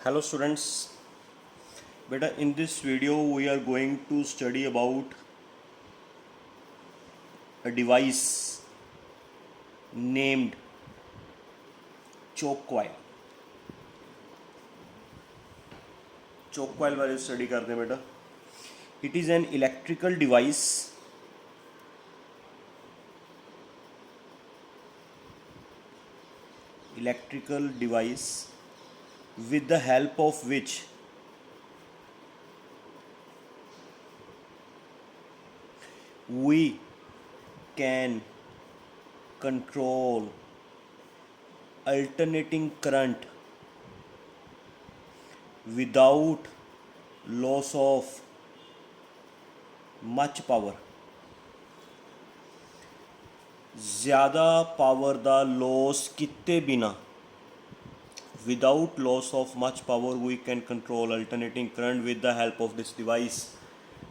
Hello students, beta in this video we are going to study about a device named choke coil. Choke coil बारे study करते हैं बेटा. It is an electrical device with the help of which we can control alternating current without loss of much power. ज़्यादा power ਦਾ loss किते बिना without loss of much power we can control alternating current with the help of this device,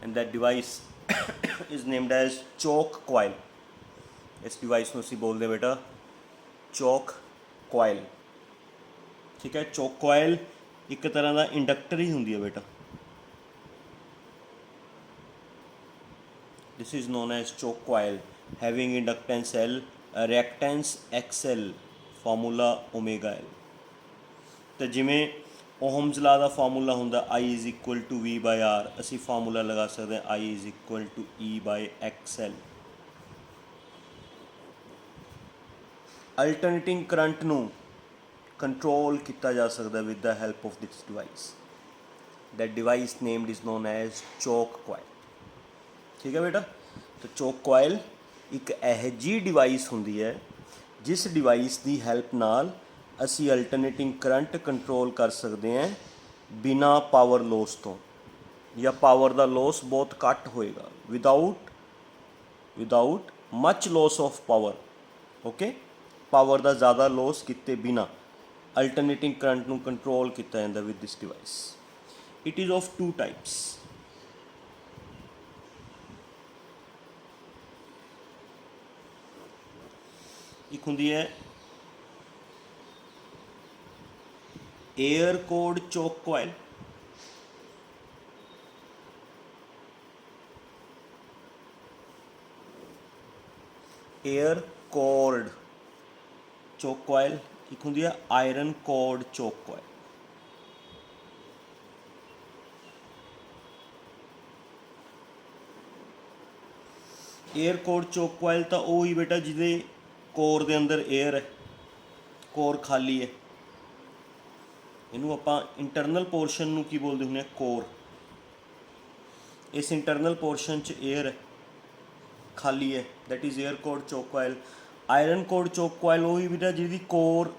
and that device is named as choke coil. इस device ਨੂੰ ਅਸੀਂ ਬੋਲਦੇ ਬੇਟਾ choke coil. ठीक है, choke coil ਇੱਕ ਤਰ੍ਹਾਂ ਦਾ ਇੰਡਕਟਰ ਹੀ ਹੁੰਦੀ ਹੈ ਬੇਟਾ. This is known as choke coil having inductance L, reactance XL, formula omega L. तो जिमें ओहम्स ला का फार्मूला होंदा I is equal to V by R, असी फार्मूला लगा सकते हैं I is equal to E by XL. Alternating current नू control किया जा सकता with the help of this device. That device named is known as choke coil. ठीक है बेटा, तो चोक कॉइल एक यह जी डिवाइस होंदी है जिस डिवाइस की हैल्प नाल असी अल्टरनेटिंग करंट कंट्रोल कर सकते हैं बिना पावर लॉस तो, या पावर का लॉस बहुत घट होएगा without much loss of power. Okay, power का ज़्यादा लॉस किते बिना अल्टरनेटिंग करंट नू कंट्रोल किया जाता with this device. It is of two types. एक होंदी है air cored choke coil, air cored choke coil. एक होंदी है iron cored choke coil. Air cored choke coil तो वो ही बेटा जिदे कोर दे अंदर एयर है, कोर खाली है. इनू आपां इंटरनल पोर्शन नू की बोलते हुंदे कोर. इस इंटरनल पोर्शन च एयर है, खाली है, that is air cored choke coil. Iron cored choke coil वही बेटा जिहदी कोर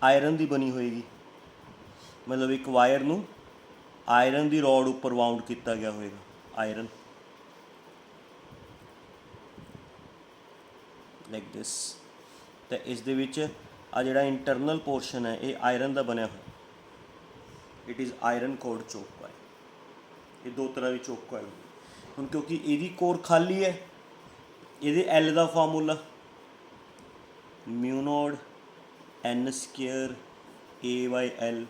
आयरन की बनी होएगी, मतलब एक वायर नू आयरन की रॉड उपर वाउंड किया गया होएगा. Iron like this. तो इस दे विच आ जिहड़ा इंटरनल पोर्शन है ये आयरन का बनया हुआ. It is iron cored choke coil. ये दो तरह की चोक कॉइल हुण क्योंकि यदी कोर खाली है, ये एल का formula mu not N square A by L.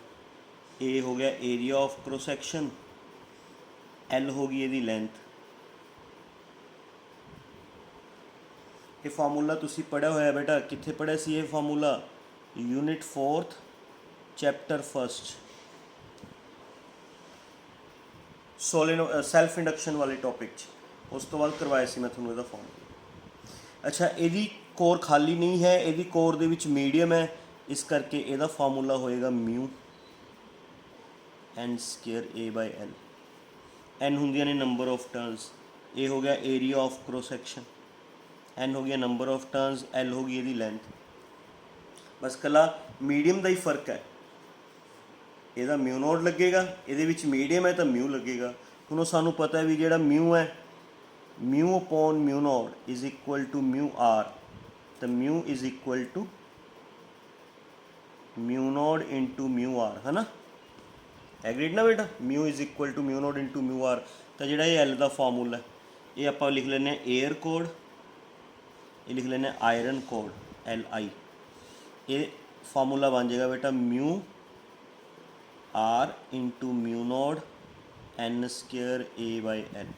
A हो गया area of cross section, L हो गई यदी लेंथ. ये फार्मूला तुसी पढ़िया होया बेटा, कित्थे पढ़िया सी ये formula? Unit 4th chapter 1st self induction वाले टॉपिक उस तो बाद करवाया सी मैं थोड़ा फार्मूला. अच्छा, यदी कोर खाली नहीं है, यदी कोर दे विच मीडियम है, इस करके यदा फार्मूला होएगा mu N square A by L. N होंदियां ने नंबर ऑफ टर्न्स, ए हो गया area of cross section, N हो गया नंबर ऑफ टर्न्स, एल हो गई यदी लेंथ. बस कला मीडियम का ही फर्क है. यदा म्यू नॉट लगेगा, ये मीडियम है तो म्यू लगेगा. हुण सानू पता है भी जिहड़ा म्यू है, mu upon mu naught is equal to mu R. तो mu is equal to mu naught into mu R, है ना. एग्रीड ना बेटा, mu is equal to mu naught into mu R. तो जिहड़ा ये एल का फार्मूला है ये आप लिख लें एयर कोड, ये लिख लें आयरन कोड एल आई. ये फार्मूला बन जाएगा बेटा mu R into mu not N square A by L.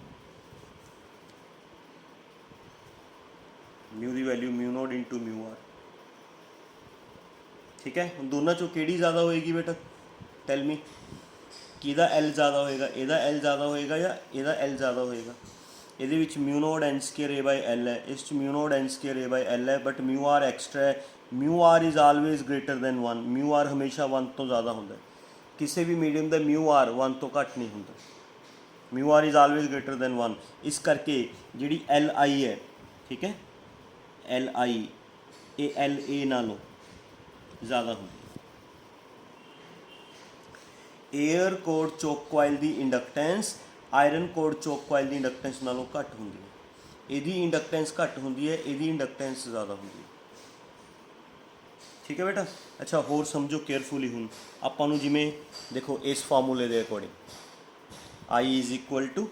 Mu की value mu naught into mu R. ठीक है, हम दोनों चो किहड़ी ज़्यादा होएगी बेटा, टेल मी, किहदा एल ज़्यादा होएगा, इहदा एल ज़्यादा होएगा या इहदा एल ज़्यादा होएगा। ਇਹਦੇ ਵਿੱਚ mu not N square A by L है, इस mu not N square A by L है, बट म्यू आर एक्सट्रा है। Mu r is always greater than 1, mu r हमेशा 1 तो ज़्यादा होंदा है, किसी भी मीडियम का म्यू आर 1 तो घट नहीं होंदा, mu r is always greater than 1। इस करके जिहड़ी एल आई है, ठीक है, एल आई ये एल ए नालों ज़्यादा होंदी। एयर कोर चोक कोइल की इंडक्टेंस आयरन कोर चोक कोइल की इंडक्टेंस नालों घट होंदी है। इहदी इंडक्टेंस घट होंदी है, इहदी इंडक्टेंस ज़्यादा होंदी है। ठीक है बेटा। अच्छा होर समझो केयरफुली, हुण आपां नूं जिवें देखो इस फार्मूले के according I is equal to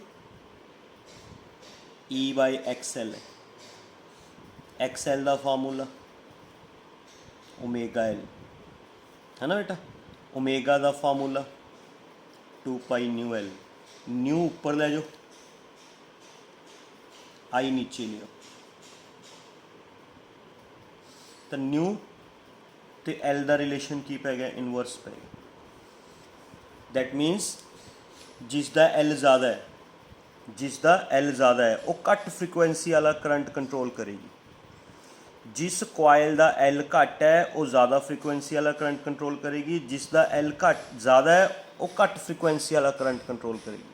E by X L है। एक्स एल का फार्मूला ओमेगा एल है ना बेटा, ओमेगा का formula 2 pi nu L, nu ऊपर ले जाओ, आई नीचे ले आओ, तो न्यू तो एल का रिलेशन की पै गया, इनवर्स पै गया। दैट मीनस जिसका एल ज़्यादा है, जिसका एल ज़्यादा है वो घट फ्रीकुएंसी वाला करंट कंट्रोल करेगी, जिस कोयल का एल घट है वो ज़्यादा फ्रीकुएंसी वाला करंट कंट्रोल करेगी, जिसका एल घट ज़्यादा है वो घट फ्रीकुएंसी वाला करंट कंट्रोल करेगी।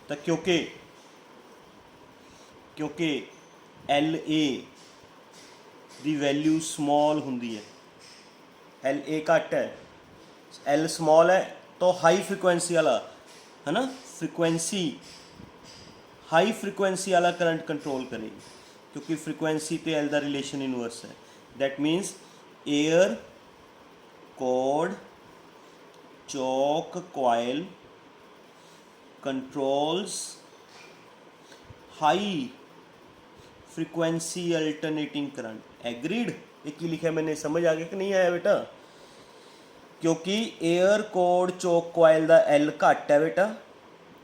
तो क्योंकि एल ए की वैल्यू स्मॉल होंदी है, एल ए घट है, एल स्मॉल है, तो हाई फ्रीकुएंसी वाला है ना, फ्रीकुएंसी हाई फ्रीकुएंसी वाला करंट कंट्रोल करेगी, क्योंकि फ्रीकुएंसी तो एल का रिलेशन इनवर्स है। That means air cored choke coil controls high frequency alternating current. Agreed? ये की लिखा मैंने, समझ आ गया कि नहीं आया बेटा? क्योंकि एयर कोर्ड चोक कोयल का एल घट है बेटा,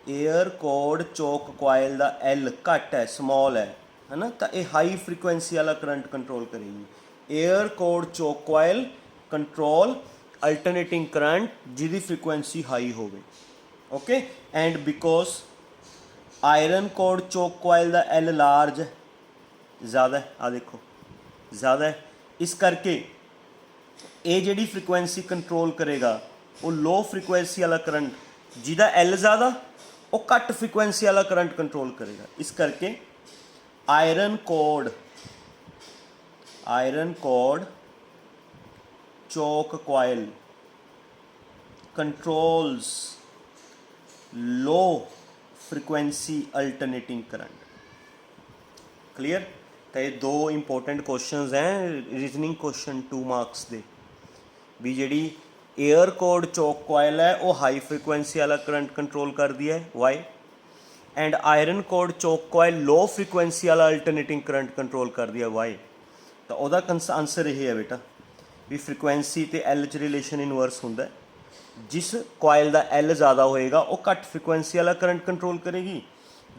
एयर कोर्ड चोक कोयल का एल घट है, स्मॉल है ना, तो ये हाई फ्रीकुएंसी वाला करंट कंट्रोल करेगी। Air cored choke coil control alternating current जिहदी फ्रीकुएंसी हाई होवे। Okay, and because iron cored choke coil का एल लार्ज है, ज़्यादा है, आ देखो ज़्यादा है, इस करके ये जिहड़ी फ्रीकुएंसी कंट्रोल करेगा वो लो फ्रीकुएंसी वाला करंट, जिहदा एल ज़्यादा वो घट फ्रीकुएंसी वाला करंट कंट्रोल करेगा। इस करके iron cored choke coil controls low frequency alternating current. Clear? तो ये दो इंपोर्टेंट क्वेश्चंस हैं रीजनिंग क्वेश्चन 2 मार्क्स के, भी जी एयर कोर्ड चोक कोयल है वो हाई फ्रीकुएंसी वाला करंट कंट्रोल कर दिया है, why, and iron cored choke coil low frequency वाला अल्टरनेटिंग करंट कंट्रोल कर दिया, वाई। तो वह आंसर यही है बेटा भी फ्रीकुएंसी तो एल च रिलेशन इनवर्स होंदा है, जिस कोयल का एल ज़्यादा होएगा वो घट फ्रीकुएंसी वाला करंट कंट्रोल करेगी,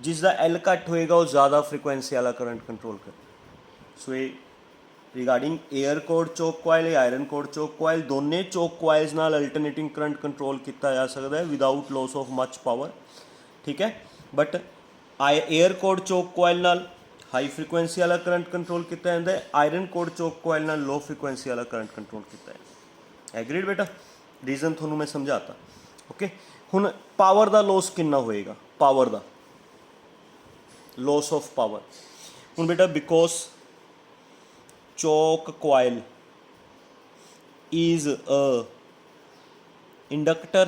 जिसका एल घट होएगा वो ज़्यादा फ्रीकुएंसी वाला करंट कंट्रोल करेगा। सो ये रिगार्डिंग एयर कोर्ड चोक कोयल या आयरन कोर्ड चोक कोयल, दोनों चोक कोयल्स नाल अल्टरनेटिंग करंट कंट्रोल किया जा सकता है without loss of much power. ठीक है, but air cored choke coil नाल हाई फ्रीकुएंसी वाला करंट कंट्रोल किया जाता है, आयरन कोर्ड चोक कोयल नाल लो फ्रीकुएंसी वाला करंट कंट्रोल किया है। एग्रीड बेटा? रीजन थोनू मैं समझाता। ओके, हुण पावर का लॉस कितना होएगा, पावर का लॉस ऑफ पावर। हुण बेटा because choke coil is a inductor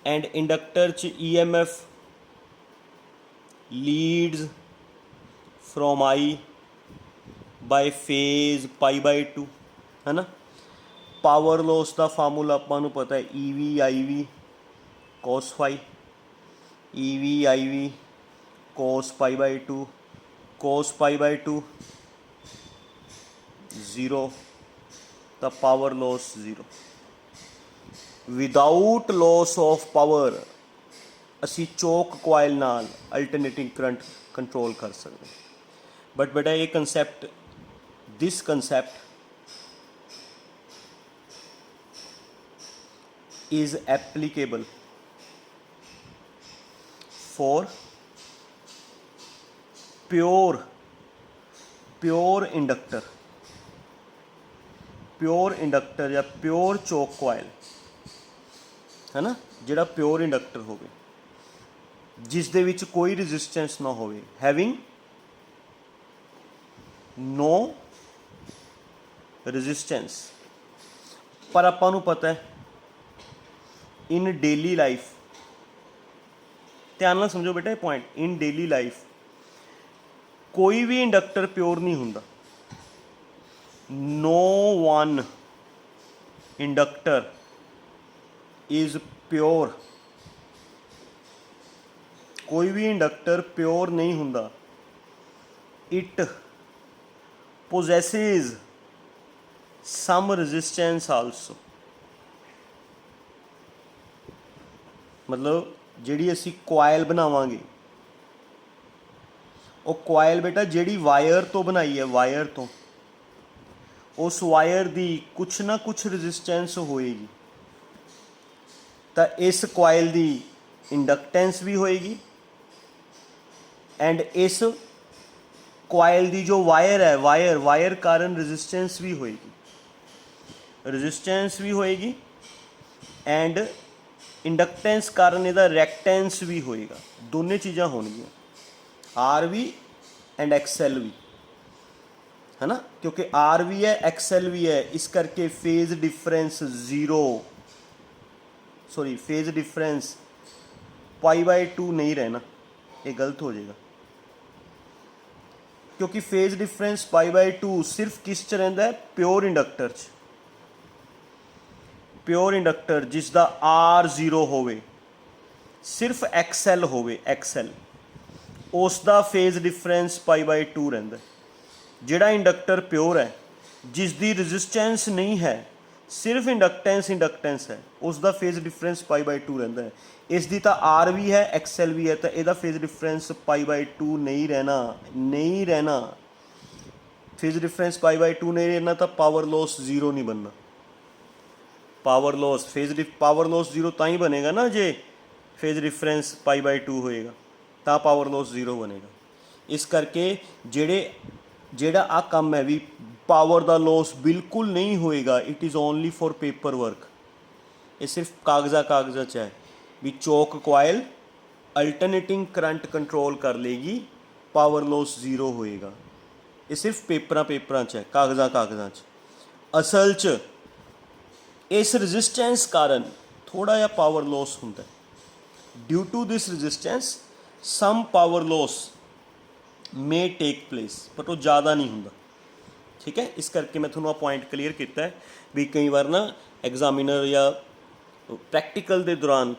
and inductor च EMF leads from I by phase pi by 2 है ना। पावर लॉस का फार्मूला आपां नूं पता है EV cos phi, EV cos pi by 2, cos pi by 2 0, तो power loss 0। Without loss of power ਅਸੀਂ ਚੋਕ ਕੋਇਲ ਨਾਲ ਅਲਟਰਨੇਟਿੰਗ ਕਰੰਟ ਕੰਟਰੋਲ ਕਰ ਸਕਦੇ ਹਾਂ। ਬਟ ਬੇਟਾ ਇਹ concept, this concept is applicable for pure inductor ਜਾਂ pure choke coil है ना, ਜਿਹੜਾ pure inductor ਹੋਵੇ ਜਿਸ ਦੇ ਵਿੱਚ ਕੋਈ resistance ਨਾ ਹੋਵੇ, having no resistance। ਪਰ ਆਪਾਂ ਨੂੰ ਪਤਾ ਹੈ ਇਨ ਡੇਲੀ ਲਾਈਫ, ਧਿਆਨ ਨਾਲ ਸਮਝੋ ਬੇਟਾ ਇਹ ਪੁਆਇੰਟ, ਇਨ ਡੇਲੀ ਲਾਈਫ ਕੋਈ ਵੀ ਇੰਡਕਟਰ ਪਿਓਰ ਨਹੀਂ ਹੁੰਦਾ। no one inductor is pure, कोई भी इंडक्टर प्योर नहीं हुंदा। it possesses some resistance also, मतलब ਜਿਹੜੀ ਅਸੀਂ ਕੋਇਲ ਬਣਾਵਾਂਗੇ ਉਹ ਕੋਇਲ ਬੇਟਾ ਜਿਹੜੀ ਵਾਇਰ ਤੋਂ ਬਣਾਈ ਹੈ, ਵਾਇਰ ਤੋਂ, ਉਸ ਵਾਇਰ ਦੀ ਕੁਛ ਨਾ ਕੁਛ ਰੈਜ਼ਿਸਟੈਂਸ ਹੋਏਗੀ। ਤਾਂ ਇਸ ਕੋਇਲ ਦੀ ਇੰਡਕਟੈਂਸ ਵੀ ਹੋਏਗੀ ਐਂਡ ਇਸ ਕੋਇਲ ਦੀ ਜੋ ਵਾਇਰ ਹੈ, ਵਾਇਰ ਕਾਰਨ ਰੈਜ਼ਿਸਟੈਂਸ ਵੀ ਹੋਏਗੀ ਐਂਡ ਇੰਡਕਟੈਂਸ ਕਾਰਨ ਇਹਦਾ ਰੈਕਟੈਂਸ ਵੀ ਹੋਏਗਾ। ਦੋਨੇ ਚੀਜ਼ਾਂ ਹੋਣਗੀਆਂ, ਆਰ ਵੀ ਐਂਡ ਐਕਸਐਲ ਵੀ, है ना, क्योंकि आर भी है एक्सएल भी है, इस करके phase difference zero, sorry phase difference π/2 नहीं रहना, ये गलत हो जाएगा, क्योंकि फेज डिफरेंस π/2 सिर्फ किस च रहिंदा है, प्योर इंडक्टर च। प्योर इंडक्टर जिसका आर ज़ीरो होवे, सिर्फ एक्सएल होवे, एक्सएल उसका फेज डिफरेंस π/2 रहिंदा है। ਜਿਹੜਾ इंडक्टर प्योर है, जिसकी रजिस्टेंस नहीं है, सिर्फ इंडक्टेंस है, उसका फेज डिफरेंस π/2 रहता है। इसकी तो आर भी है एक्सएल भी है, तो यदा फेज डिफरेंस π/2 नहीं रहना, फेज डिफरेंस π/2 नहीं रहना, तो पावर लॉस ज़ीरो नहीं बनना। पावर लॉस ज़ीरो तो ही बनेगा ना जे फेज डिफरेंस π/2 होएगा, तो पावर लॉस ज़ीरो बनेगा। इस करके ਜਿਹੜਾ ਆ ਕੰਮ ਹੈ ਵੀ ਪਾਵਰ ਦਾ ਲੋਸ ਬਿਲਕੁਲ ਨਹੀਂ ਹੋਏਗਾ, it is only for paper work. ਇਹ ਸਿਰਫ ਕਾਗਜ਼ਾਂ 'ਚ ਹੈ ਵੀ ਚੋਕ ਕੋਇਲ ਅਲਟਰਨੇਟਿੰਗ ਕਰੰਟ ਕੰਟਰੋਲ ਕਰ ਲੇਗੀ, ਪਾਵਰ ਲੋਸ ਜ਼ੀਰੋ ਹੋਏਗਾ। ਇਹ ਸਿਰਫ ਪੇਪਰਾਂ 'ਚ ਹੈ, ਕਾਗਜ਼ਾਂ 'ਚ। ਅਸਲ 'ਚ ਇਸ ਰੈਜ਼ਿਸਟੈਂਸ ਕਾਰਨ ਥੋੜ੍ਹਾ ਜਿਹਾ ਪਾਵਰ ਲੋਸ ਹੁੰਦਾ। Due to this resistance some power loss may take place, but वो ज़्यादा नहीं होंगे। ठीक है, इस करके मैं थोड़ा पॉइंट क्लीयर किया है भी कई बार ना एग्जामिनर या प्रैक्टिकल के दौरान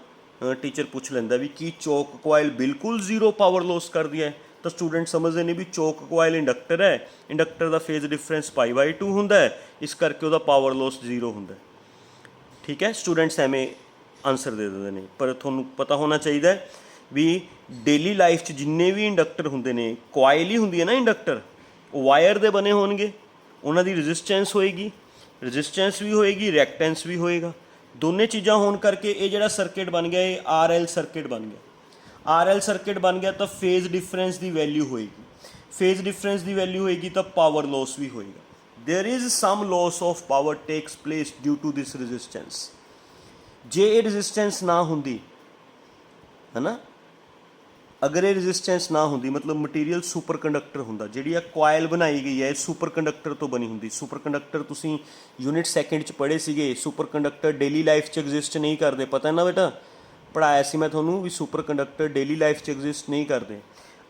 टीचर पूछ लेंदा भी की चोक कोयल बिल्कुल ज़ीरो पावर लॉस कर दिया है, तो स्टूडेंट समझते नहीं भी चोक कोयल इंडक्टर है, इंडक्टर का फेज डिफरेंस π/2 होंदा है, इस करके उसका पावर लॉस ज़ीरो होंदा है। ठीक है, स्टूडेंट्स एवें आंसर दे देंगे, पर तुहानूं पता होना चाहिए भी डेली लाइफ च जिन्ने भी इंडक्टर होंदे ने, कोयल ही होंदी है ना इंडक्टर, वो वायर दे बने होणगे, उन्हां दी रजिस्टेंस होएगी, रिएक्टेंस भी होएगा। दोने चीज़ां होण करके ये जिहड़ा सर्किट बन गया, ये RL सर्किट बन गया। तो फेज डिफरेंस की वैल्यू होएगी, तो पावर लॉस भी होएगा। There is some loss of power takes place due to this resistance. जे ये रजिस्टेंस ना होंदी है ना, अगर ये रजिस्टेंस ना होंदी, मतलब मटीरियल सुपर कंडक्टर होंदा, जिहड़ी आ कोयल बनाई गई है सुपर कंडक्टर तो बनी होंदी। सुपर कंडक्टर तुसीं यूनिट सैकेंड च पढ़े सीगे, सुपर कंडक्टर डेली लाइफ च एग्जिस्ट नहीं करते, पता है ना बेटा, पढ़ाया सी मैं तुहानूं भी सुपर कंडक्टर डेली लाइफ च एग्जिस्ट नहीं करते।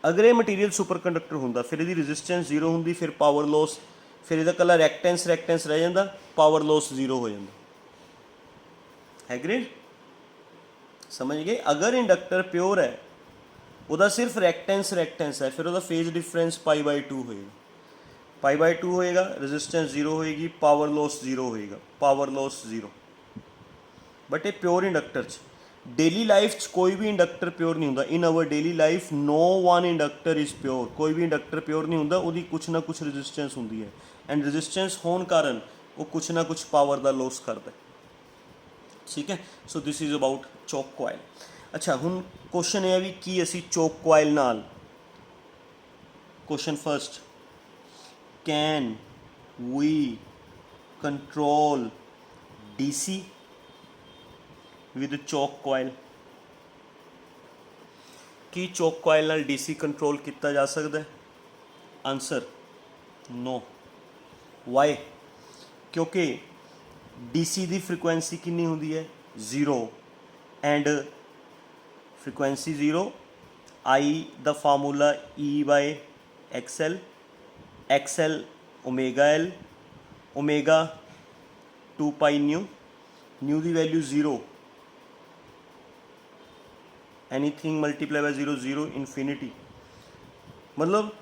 अगर ये मटीरियल सुपर कंडक्टर होंदा, फिर इसदी रजिस्टेंस जीरो होंदी, फिर पावर लॉस, फिर इसदा कला रिएक्टेंस रह जांदा, पावर लॉस जीरो हो जांदा। एग्रीड, समझ गए। अगर इंडक्टर प्योर है, ਉਹਦਾ सिर्फ रिएक्टेंस है, फिर ਉਹਦਾ फेज डिफरेंस π/2 होएगा, रजिस्टेंस जीरो होएगी, पावर लॉस जीरो होएगा, पावर लॉस जीरो। बट ये प्योर इंडक्टर च डेली लाइफ च कोई भी इंडक्टर प्योर नहीं होंदा। In our daily life no one inductor is pure. कोई भी इंडक्टर प्योर नहीं होंदा, ਉਹਦੀ कुछ ना कुछ रजिस्टेंस होंदी है एंड रजिस्टेंस होने कारण वो कुछ ना कुछ पावर का लॉस करता है। ठीक है, सो दिस इज़ अबाउट चोक कोयल। अच्छा हुण क्वेश्चन ये है भी की असी चोक कोयल नाल, question first, can we control DC with choke coil. की चोक कोयल नाल DC कंट्रोल किया जा सकता है? Answer no. वाई? क्योंकि DC की फ्रीकुएंसी कितनी होंदी है? 0 and frequency 0, I the formula E/XL, XL omega L, omega 2 pi nu, nu की value 0, anything multiply by 0 0 infinity. मतलब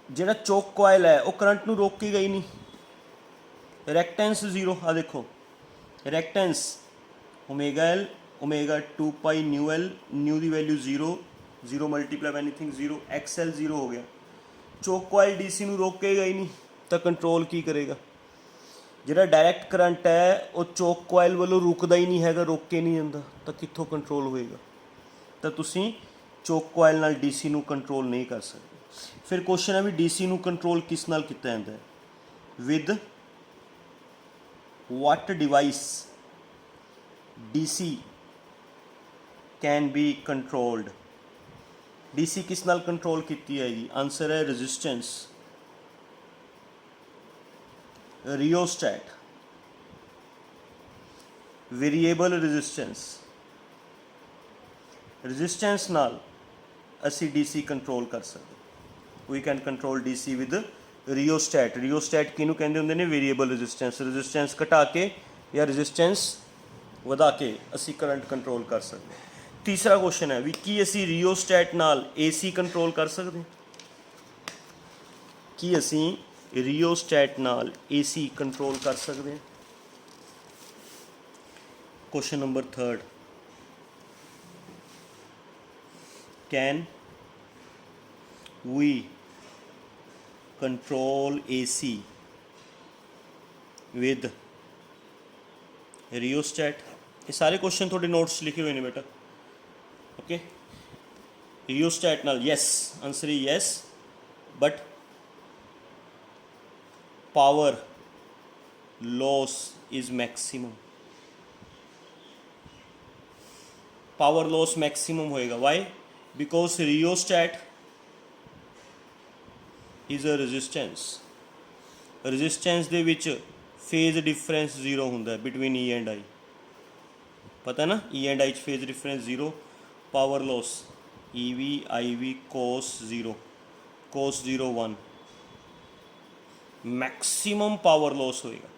जिहड़ा चोक कोयल है वो करंट नूं रोकेगा ही नहीं। रिएक्टेंस 0, आ देखो reactance omega L, omega 2 pi nu L, nu की value 0 0 multiply by anything 0, XL 0 हो गया। चोक कोयल DC नूं रोकेगा ही नहीं, तो कंट्रोल की करेगा? जिहड़ा डायरैक्ट करंट है वो चोक कोयल वालों रुकदा ही नहीं हैगा, रोके नहीं जांदा, तो कित्थों कंट्रोल होएगा? तो तुसीं चोक कोयल नाल DC नूं कंट्रोल नहीं कर सकते। फिर क्वेश्चन है भी DC नूं कंट्रोल किस नाल कीता जांदा है? With what device DC can be controlled? DC किस नाल कंट्रोल की जाएगी? आंसर है resistance, rheostat, variable resistance. Resistance नाल असी DC कंट्रोल कर सकते। We can control DC with rheostat. Rheostat किनू कहते होंगे ने? Variable resistance. रेजिस्टेंस घटा के या रेजिस्टेंस वधा के असी करंट कंट्रोल कर सकते। तीसरा क्वेश्चन है भी की असी रियोस्टैट नाल AC कंट्रोल कर सकते? की असी रियोस्टैट नाल AC कंट्रोल कर सकते हैं? Question number third, can we control AC with rheostat? ये सारे क्वेश्चन थोड़े नोट्स लिखे हुए हैं बेटा। ओके, रियोस्टैट नाल यस, आंसर ही yes, but power loss is maximum. Power loss maximum होएगा। Why? Because rheostat is a resistance. Resistance दे विच फेज डिफरेंस 0 होंदा है बिटवीन E एंड I। पता है ना, E and I phase difference 0। Power loss EV IV cos 0, cos 0 1, maximum power loss होएगा।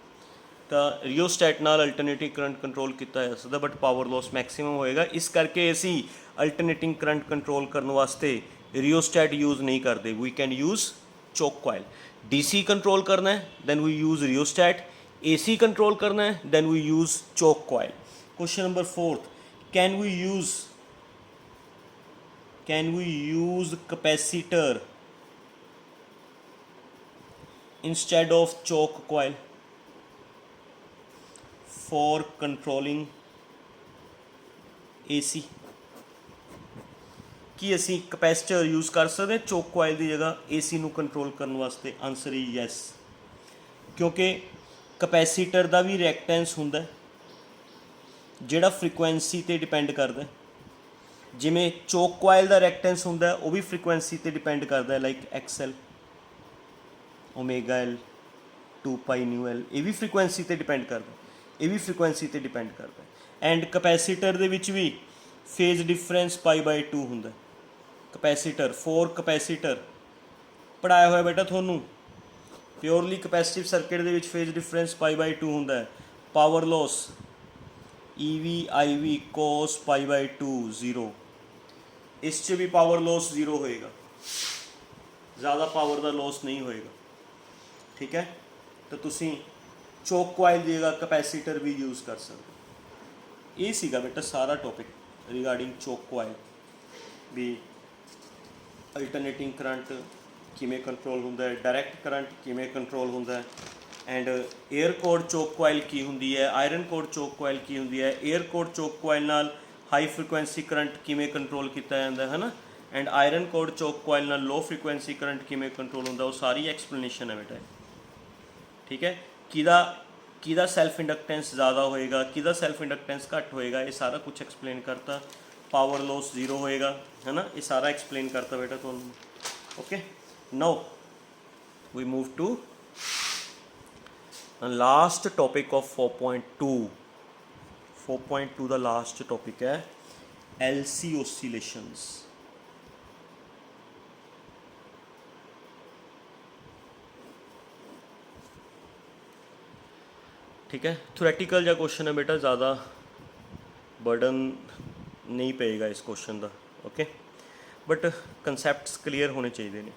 तो रियोस्टैट नाल अल्टरनेटिंग करंट कंट्रोल किया जा सकता, बट पावर लॉस मैक्सिमम होएगा। इस करके असी अल्टरनेटिंग करंट कंट्रोल करने वास्ते रियोस्टैट यूज़ नहीं करते। We can use choke coil. DC control करना है then we use rheostat, AC control करना है then we use choke coil. Question number fourth, can we use capacitor instead of choke coil for controlling AC? कि असी capacitor use कर सकते हैं चोक coil की जगह AC नू कंट्रोल करने वास्ते? आंसर ही यस, क्योंकि कैपेसिटर का भी रिएक्टेंस हुंदा है जिहड़ा फ्रीकुएंसी ते डिपेंड करता है। जिमें चोक कोयल का रिएक्टेंस हुंदा है वो भी फ्रीकुएंसी ते डिपेंड करता है, like XL omega L 2 pi nu L, ये भी फ्रीकुएंसी ते डिपेंड करता है, ये भी फ्रीकुएंसी ते डिपेंड करता है। एंड कैपेसिटर दे विच भी फेज डिफरेंस π/2 हुंदा है। कैपेसिटर, 4 कैपेसिटर पढ़ाया हुआ बेटा थोनू, प्योरली कैपेसिटिव सर्किट दे विच फेज डिफरेंस π/2 हुंदा है। Power loss EV IV cos π/2 0, इस भी पावर लॉस 0 होएगा, ज़्यादा पावर का लॉस नहीं होएगा। ठीक है, तो तुसी चोक कोयल की जगह कैपेसिटर भी यूज़ कर सकते। ਇਹ ਸੀਗਾ ਬੇਟਾ ਸਾਰਾ ਟੌਪਿਕ ਰਿਗਾਰਡਿੰਗ ਚੋਕ ਕੋਇਲ ਵੀ ਅਲਟਰਨੇਟਿੰਗ ਕਰੰਟ ਕਿਵੇਂ ਕੰਟਰੋਲ ਹੁੰਦਾ ਹੈ, ਡਾਇਰੈਕਟ ਕਰੰਟ ਕਿਵੇਂ ਕੰਟਰੋਲ ਹੁੰਦਾ ਹੈ, ਐਂਡ 에ਅਰ ਕੋਰ ਚੋਕ ਕੋਇਲ ਕੀ ਹੁੰਦੀ ਹੈ, ਆਇਰਨ ਕੋਰ ਚੋਕ ਕੋਇਲ ਕੀ ਹੁੰਦੀ ਹੈ, 에ਅਰ ਕੋਰ ਚੋਕ ਕੋਇਲ ਨਾਲ ਹਾਈ ਫ੍ਰੀਕੁਐਂਸੀ ਕਰੰਟ ਕਿਵੇਂ ਕੰਟਰੋਲ ਕੀਤਾ ਜਾਂਦਾ ਹੈ ਨਾ, ਐਂਡ ਆਇਰਨ ਕੋਰ ਚੋਕ ਕੋਇਲ ਨਾਲ ਲੋ ਫ੍ਰੀਕੁਐਂਸੀ ਕਰੰਟ ਕਿਵੇਂ ਕੰਟਰੋਲ ਹੁੰਦਾ, ਉਹ ਸਾਰੀ ਐਕਸਪਲੇਨੇਸ਼ਨ ਹੈ ਬੇਟਾ। ਠੀਕ ਹੈ, ਕਿਹਦਾ ਸੈਲਫ ਇੰਡਕਟੈਂਸ ज़्यादा ਹੋਏਗਾ, ਕਿਹਦਾ ਸੈਲਫ ਇੰਡਕਟੈਂਸ ਘੱਟ ਹੋਏਗਾ, ਇਹ ਸਾਰਾ ਕੁਝ ਐਕਸਪਲੇਨ ਕਰਤਾ। ਪਾਵਰ ਲੋਸ 0 ਹੋਏਗਾ ਹੈ ਨਾ, ਇਹ ਸਾਰਾ ਐਕਸਪਲੇਨ ਕਰਤਾ ਬੇਟਾ ਤੁਹਾਨੂੰ। Okay, now we move to last topic of 4.2। 4.2 ਦਾ ਲਾਸਟ ਟॉपिक ਹੈ LC oscillations। ठीक है, थोरैटिकल जा क्वेश्चन है बेटा, ज़्यादा बर्डन नहीं पेगा इस क्वेश्चन का। ओके, बट कंसैप्ट्स क्लीयर होने चाहिए ने।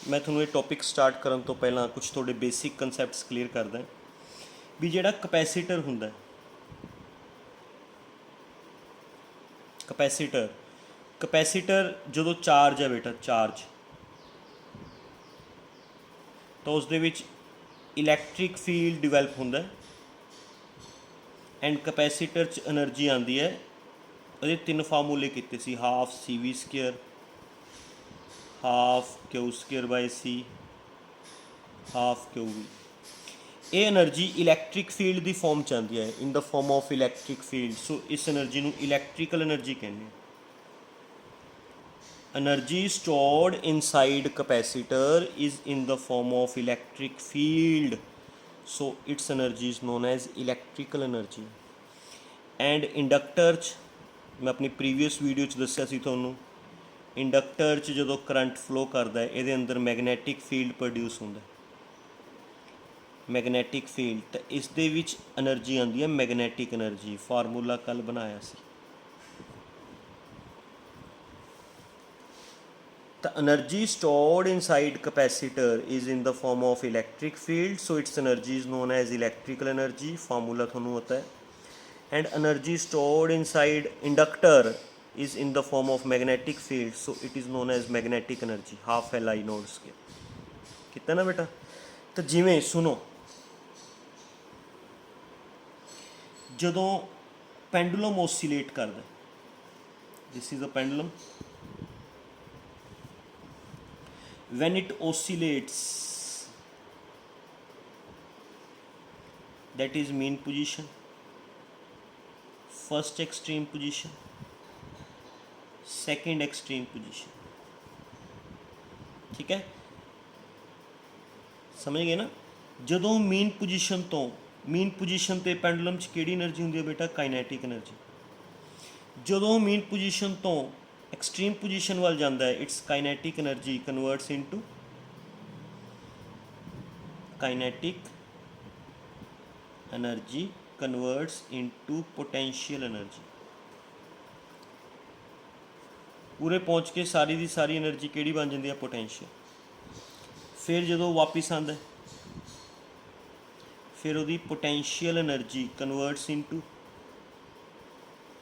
मैं थोड़ा ये टॉपिक स्टार्ट करने तो पहला कुछ थोड़े बेसिक कंसैप्ट्स क्लीयर करदा भी जिहड़ा कैपेसिटर हुंदा है, कैपेसिटर जो चार्ज है बेटा, चार्ज तो उस दे विच इलैक्ट्रिक फील्ड डिवेलप होंदा है एंड कैपेसिटर च एनर्जी आती है। ये 3 फार्मूले किए सी, half CV², half Q²/C, half QV। ये एनर्जी इलैक्ट्रिक फील्ड की फॉर्म च आती है, in the form of electric field. So इस एनर्जी नूं इलैक्ट्रिकल एनर्जी कहते हैं। Energy stored inside capacitor is in the form of electric field, so its energy is known as electrical energy. And inductor मैं अपनी previous video च दस्सिया सी तुहानूं, inductor च जो करंट फ्लो करता है ये अंदर मैगनैटिक फील्ड प्रोड्यूस होंदा है, मैगनैटिक फील्ड। तो इस दे विच एनर्जी आती है मैगनैटिक एनर्जी, फार्मूला कल बनाया सी। The energy stored inside capacitor is in the form of electric field, so its energy is known as electrical energy, formula थोनू होता है। And energy stored inside inductor is in the form of magnetic field, so it is known as magnetic energy, half Li node square। कितना ना बेटा, तो जिमें सुनो, जदों pendulum oscillate करदा, this is a pendulum, when it oscillates, that is mean position, first extreme position, second extreme position। ठीक है, समझ गए ना। जदों मीन पोजीशन ते पेंडुलम च किहड़ी एनर्जी हुंदी है बेटा, काइनेटिक एनर्जी। जदों मीन पोजीशन तो एक्सट्रीम पोजीशन वाल जाता है, it's kinetic energy converts into kinetic energy converts into potential energy. पूरे पहुँच के सारी दी सारी एनर्जी किहड़ी बन जाती है, पोटेंशियल। फिर जदों वापस आंदा है, फिर उहदी potential energy converts into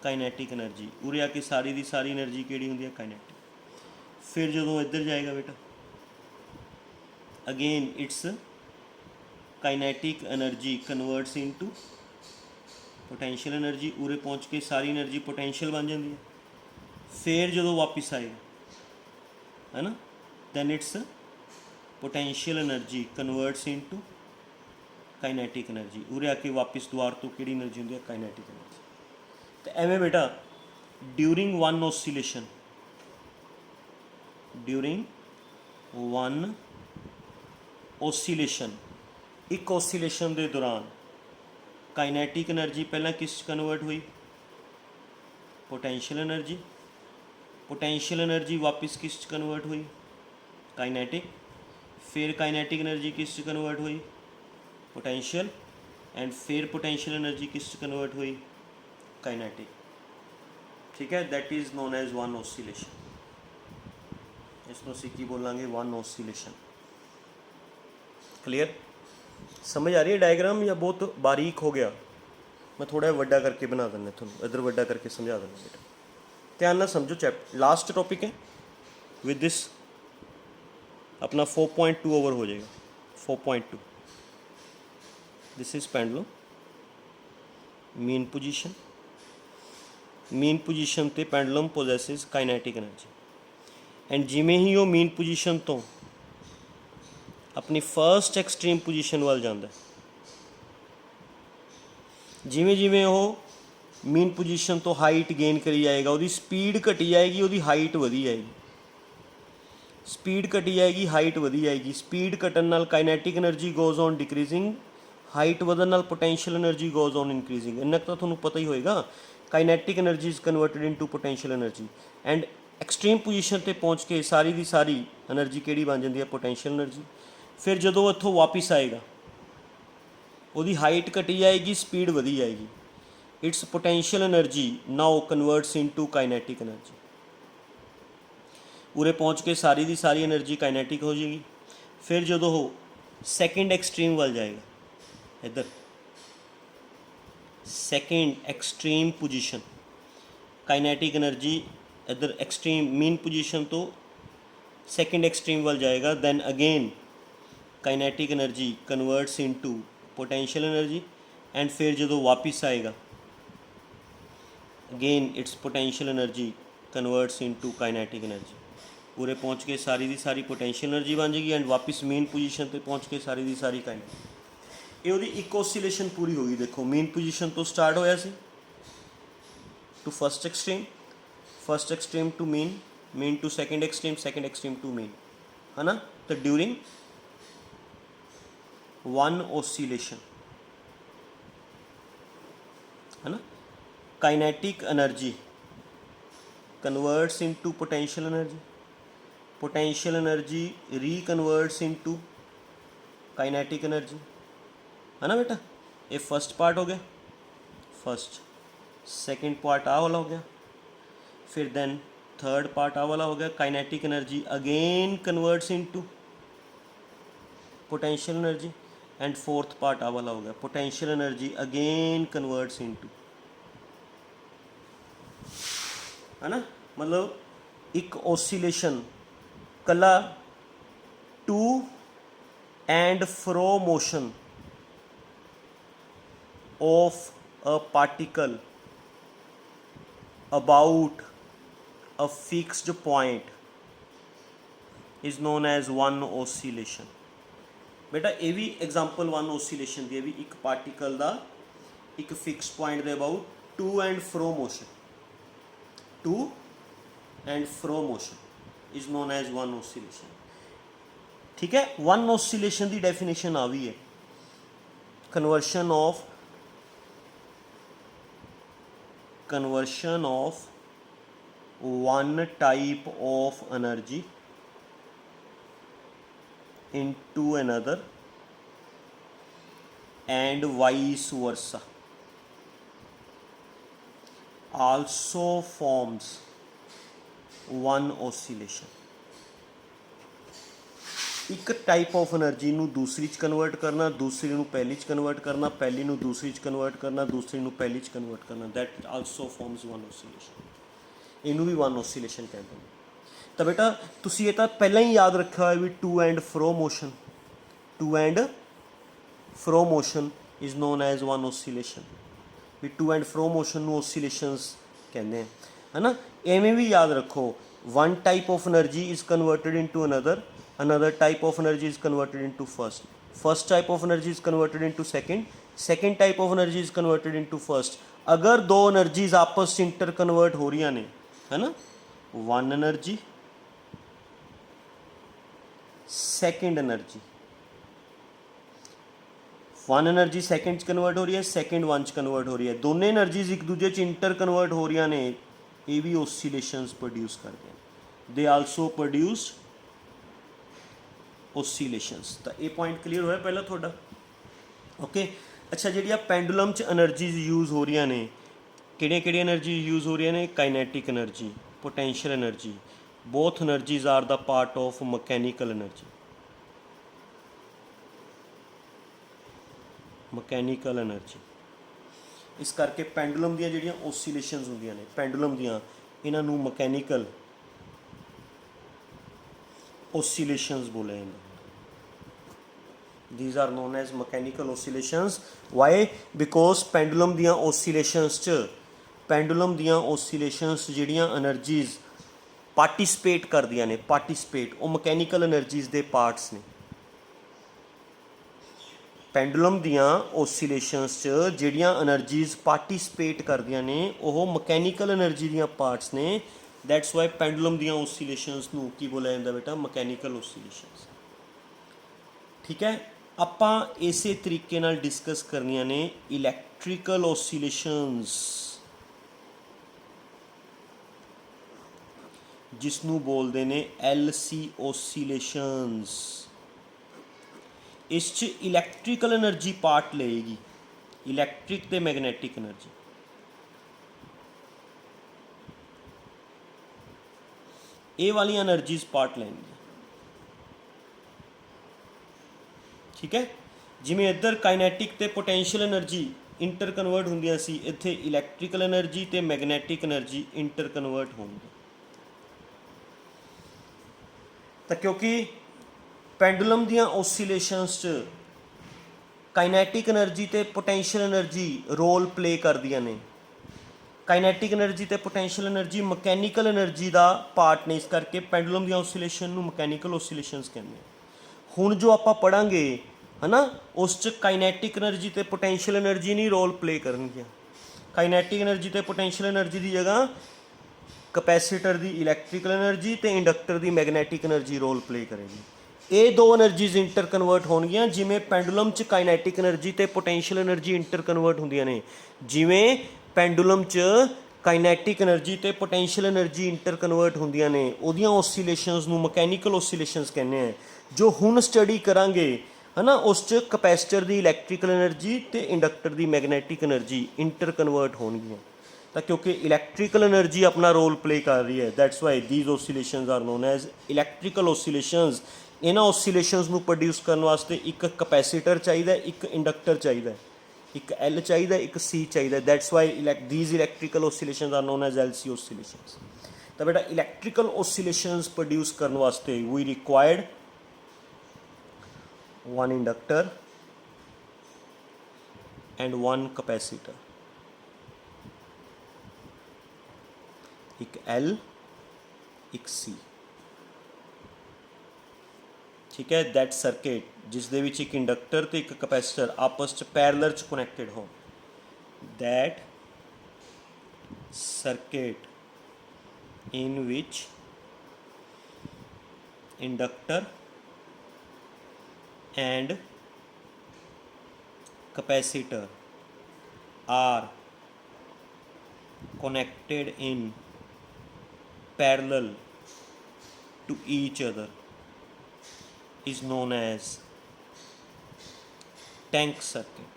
kinetic energy. उरे आके सारी दी सारी एनर्जी किहड़ी हुंदी है, काइनेटिक। फिर जदों इधर जाएगा बेटा, again it's kinetic energy converts into potential energy. उरे पहुँच के सारी एनर्जी पोटेंशियल बन जाती है। फिर जदों वापस आएगा है ना, then its potential energy converts into kinetic energy. उरे आके वापस दोबारा तो किहड़ी एनर्जी हुंदी है, काइनेटिक एनर्जी। तो एवें बेटा ड्यूरिंग वन ओसीलेशन, एक ओसीलेशन के दौरान काइनेटिक एनर्जी पहला किस कन्वर्ट हुई, पोटेंशियल एनर्जी। पोटेंशियल एनर्जी वापस किस कन्वर्ट हुई, काइनेटिक। फिर काइनेटिक एनर्जी किस कन्वर्ट हुई, पोटेंशियल। एंड फिर पोटेंशियल एनर्जी किस कन्वर्ट हुई, काइनेटिक। ठीक है, that is known as one oscillation. इसको असीं की बोलांगे, वन ओसीलेशन। क्लियर, समझ आ रही है डायग्राम या बहुत बारीक हो गया? मैं थोड़ा वड्डा करके बना देना थोड़ा, इधर वड्डा करके समझा देना बेटा। ध्यान ना समझो, चैप्टर लास्ट टॉपिक है। विद दिस अपना 4.2 ओवर हो जाएगा। 4.2 this is pendulum mean position. Mean position ते pendulum possesses kinetic energy and जिमें ही वो मीन पोजीशन तो अपनी फर्स्ट एक्सट्रीम पोजीशन वाल जाता है, जिमें जिमें वो मीन पोजीशन तो हाइट गेन करी जाएगा, वो स्पीड घटी जाएगी, वो हाइट वधी जाएगी। स्पीड घटी जाएगी, हाइट वधी जाएगी। स्पीड घटन नाल kinetic energy goes on decreasing, height वधन नाल potential energy goes on increasing. इन्ना तो तुहानूं पता ही होएगा। Kinetic energy is converted into potential energy and extreme position ते पहुँच के सारी दी सारी एनर्जी किहड़ी बन जाती है, पोटेंशियल एनर्जी। फिर जदों इत्थों वापस आएगा, ਉਹਦੀ हाइट घटी जाएगी, स्पीड वधी जाएगी। It's potential energy now converts into kinetic energy. उरे पहुँच के सारी दी सारी एनर्जी काइनेटिक हो जाएगी। फिर जदों वो सैकेंड एक्सट्रीम वाल जाएगा, इधर second extreme position, kinetic energy इधर एक्सट्रीम मीन पोजीशन तो सैकेंड एक्सट्रीम वाल जाएगा। Then again kinetic energy converts into potential energy and फिर जो वापस आएगा again its potential energy converts into kinetic energy. पूरे पहुँच के सारी दी सारी पोटेंशियल एनर्जी बन जाएगी एंड वापस मेन पोजीशन पे पहुँच के सारी दी सारी काइनेटिक। ये वो एक ऑसिलेशन पूरी होगी। देखो मेन पोजीशन तो स्टार्ट होया सी to first extreme to mean, mean to second extreme to mean, है ना। तो ड्यूरिंग वन ऑसिलेशन, है ना, kinetic energy converts into potential energy, potential energy reconverts into kinetic energy, है ना बेटा। ये फर्स्ट पार्ट हो गया, फर्स्ट। सेकंड पार्ट आ वाला हो गया, फिर देन थर्ड पार्ट आ वाला हो गया। Kinetic energy again converts into potential energy and fourth part आ वाला हो गया। Potential energy again converts into, है ना। मतलब एक ऑसिलेशन कला to and fro motion of a particle about a fixed point is known as one oscillation. बेटा ये भी एग्जाम्पल वन ऑसिलेशन की, भी एक पार्टिकल का एक फिक्स पॉइंट के about to and fro motion, to and fro motion is known as one oscillation. ठीक है, वन ऑसिलेशन की डेफिनेशन आ भी है, conversion of one type of energy into another and vice versa also forms one oscillation। एक type of energy नू दूसरी च कन्वर्ट करना, दूसरी नू पहली च कन्वर्ट करना, पहली नू दूसरी च कन्वर्ट करना, दूसरी नू पहली च कन्वर्ट करना, that also forms one oscillation. इनू भी वन ऑसिलेशन कहते हैं। तो बेटा तुसी ये तो पहला ही याद रखा है भी to and fro motion, to and fro motion is known as one oscillation. भी टू एंड फ्रो मोशन नू ऑसिलेशंस कहते हैं, है ना। एवें भी याद रखो, one type of energy is converted into another, another type of energy is converted into first, first type of energy is converted into second, second type of energy is converted into first. अगर दो energies आपस inter convert हो रही ने, है ना, one energy second energy, one energy second convert हो रही है, सेकेंड वन कन्वर्ट हो रही है, दोनों एनर्जीज एक दूजे इंटर कन्वर्ट हो रही ने, ये भी ऑसिलेशंस प्रोड्यूस करते हैं। They also produce oscillations. तो ये पॉइंट क्लीयर होया पहला थोड़ा, ओके। अच्छा, जी पेंडुलम च एनर्जीज यूज़ हो रही ने, किहड़ियां एनर्जी यूज़ हो रही ने, kinetic energy, potential energy, both energies are the part of mechanical energy, mechanical energy. इस करके पेंडुलम ਦੀਆਂ ਜਿਹੜੀਆਂ ਓਸੀਲੇਸ਼ਨਸ ਹੁੰਦੀਆਂ ਨੇ पेंडुलम ਦੀਆਂ ਇਹਨਾਂ ਨੂੰ ਮਕੈਨੀਕਲ oscillations बोले जाते these are known as mechanical oscillations why because pendulum ਦੀਆਂ oscillations ਚ pendulum ਦੀਆਂ oscillations ਜਿਹੜੀਆਂ energies participate ਕਰਦੀਆਂ ਨੇ participate ਉਹ mechanical energies ਦੇ parts ਨੇ pendulum ਦੀਆਂ oscillations ਚ ਜਿਹੜੀਆਂ energies participate ਕਰਦੀਆਂ ਨੇ ਉਹ mechanical energy ਦੀਆਂ parts ਨੇ that's why pendulum ਦੀਆਂ oscillations ਨੂੰ ਕੀ ਬੋਲਿਆ ਜਾਂਦਾ ਬੇਟਾ mechanical oscillations ਠੀਕ ਹੈ ਆਪਾਂ ਇਸੇ ਤਰੀਕੇ ਨਾਲ ਡਿਸਕਸ ਕਰਨੀਆਂ ਨੇ electrical oscillations ਜਿਸ ਨੂੰ ਬੋਲਦੇ ਨੇ LC oscillations ਇਸ 'ਚ ਇਲੈਕਟ੍ਰੀਕਲ એનર્ਜੀ ਪਾਰਟ ਲਏਗੀ ਇਲੈਕਟ੍ਰਿਕ ਤੇ ਮੈਗਨੈਟਿਕ એનર્ਜੀ ਇਹ ਵਾਲੀਆਂ એનર્ਜੀਜ਼ ਪਾਰਟ ਲੈਣਗੀਆਂ ਠੀਕ ਹੈ ਜਿਵੇਂ ਇੱਧਰ ਕਾਈਨੈਟਿਕ ਤੇ ਪੋਟੈਂਸ਼ੀਅਲ એનર્ਜੀ ਇੰਟਰ ਕਨਵਰਟ ਹੁੰਦੀਆਂ ਸੀ ਇੱਥੇ ਇਲੈਕਟ੍ਰੀਕਲ એનર્ਜੀ ਤੇ ਮੈਗਨੈਟਿਕ એનર્ਜੀ ਇੰਟਰ ਕਨਵਰਟ ਹੋਣਗੇ ਤਾਂ ਕਿਉਂਕਿ ਪੈਂਡੂਲਮ ਦੀਆਂ ਓਸੀਲੇਸ਼ਨਸ 'ਚ ਕਾਈਨੈਟਿਕ એનર્ਜੀ ਤੇ ਪੋਟੈਂਸ਼ੀਅਲ એનર્ਜੀ ਰੋਲ ਪਲੇ ਕਰਦੀਆਂ ਨੇ ਕਾਈਨੈਟਿਕ એનર્ਜੀ ਤੇ ਪੋਟੈਂਸ਼ੀਅਲ એનર્ਜੀ ਮਕੈਨੀਕਲ એનર્ਜੀ ਦਾ ਪਾਰਟ ਨੇ ਇਸ ਕਰਕੇ ਪੈਂਡੂਲਮ ਦੀਆਂ ਓਸੀਲੇਸ਼ਨ ਨੂੰ ਮਕੈਨੀਕਲ ਓਸੀਲੇਸ਼ਨਸ ਕਹਿੰਦੇ ਆ ਹੁਣ ਜੋ ਆਪਾਂ ਪੜਾਂਗੇ ਹੈ ਨਾ ਉਸ 'ਚ ਕਾਈਨੈਟਿਕ એનર્ਜੀ ਤੇ ਪੋਟੈਂਸ਼ੀਅਲ એનર્ਜੀ ਨਹੀਂ ਰੋਲ ਪਲੇ ਕਰਨਗੀਆਂ ਕਾਈਨੈਟਿਕ એનર્ਜੀ ਤੇ ਪੋਟੈਂਸ਼ੀਅਲ એનર્ਜੀ ਦੀ ਜਗ੍ਹਾ ਕਪੈਸੀਟਰ ਦੀ ਇਲੈਕਟ੍ਰੀਕਲ એનર્ਜੀ ਤੇ ਇੰਡਕਟਰ ਦੀ ਮੈਗਨੈਟਿਕ એનર્ਜੀ ਰੋਲ ਪਲੇ ਕਰੇਗੀ ਇਹ ਦੋ એનર્ਜੀਜ਼ ਇੰਟਰ ਕਨਵਰਟ ਹੋਣਗੀਆਂ ਜਿਵੇਂ ਪੈਂਡੂਲਮ 'ਚ ਕਾਈਨੈਟਿਕ એનર્ਜੀ ਤੇ ਪੋਟੈਂਸ਼ੀਅਲ એનર્ਜੀ ਇੰਟਰ ਕਨਵਰਟ ਹੁੰਦੀਆਂ ਨੇ ਜਿਵੇਂ ਪੈਂਡੂਲਮ 'ਚ ਕਾਈਨੈਟਿਕ એનર્ਜੀ ਤੇ ਪੋਟੈਂਸ਼ੀਅਲ એનર્ਜੀ ਇੰਟਰ ਕਨਵਰਟ ਹੁੰਦੀਆਂ ਨੇ ਉਹਦੀਆਂ ਓਸੀਲੇਸ਼ਨਸ ਨੂੰ ਮਕੈਨੀਕਲ ਓਸੀਲੇਸ਼ਨਸ ਕਹਿੰਦੇ ਆ ਜੋ ਹੁਣ ਸਟੱਡੀ ਕਰਾਂਗੇ ਹੈ ਨਾ ਉਸ 'ਚ ਕਪੈਸੀਟਰ ਦੀ ਇਲੈਕਟ੍ਰੀਕਲ એનર્ਜੀ ਤੇ ਇੰਡਕਟਰ ਦੀ ਮੈਗਨੈਟਿਕ એનર્ਜੀ ਇੰਟਰ ਕਨਵਰਟ ਹੋਣਗੀਆਂ ਤਾਂ ਕਿਉਂਕਿ ਇਲੈਕਟ੍ਰੀਕਲ એનર્ਜੀ ਆਪਣਾ ਰੋਲ ਪਲੇ ਕਰ ਰਹੀ ਹੈ that's why these oscillations are known as electrical oscillations ਇਹਨਾਂ ਓਸੀਲੇਸ਼ਨਸ ਨੂੰ ਪ੍ਰੋਡਿਊਸ ਕਰਨ ਵਾਸਤੇ ਇੱਕ ਕਪੈਸੀਟਰ ਚਾਹੀਦਾ ਇੱਕ ਇੰਡਕਟਰ ਚਾਹੀਦਾ ਇੱਕ L ਚਾਹੀਦਾ ਇੱਕ C ਚਾਹੀਦਾ that's why these electrical oscillations are known as LC oscillations ਤਾਂ ਬੇਟਾ ਇਲੈਕਟ੍ਰੀਕਲ ਓਸੀਲੇਸ਼ਨਸ ਪ੍ਰੋਡਿਊਸ ਕਰਨ ਵਾਸਤੇ we required one inductor and one capacitor एक L एक C ठीक है दैट सर्किट जिस दे विच एक इंडक्टर ते एक कैपेसिटर आपस च पैरेलल च कनैक्टेड हो that circuit in which inductor and capacitor are connected in parallel to each other is known as tank circuit.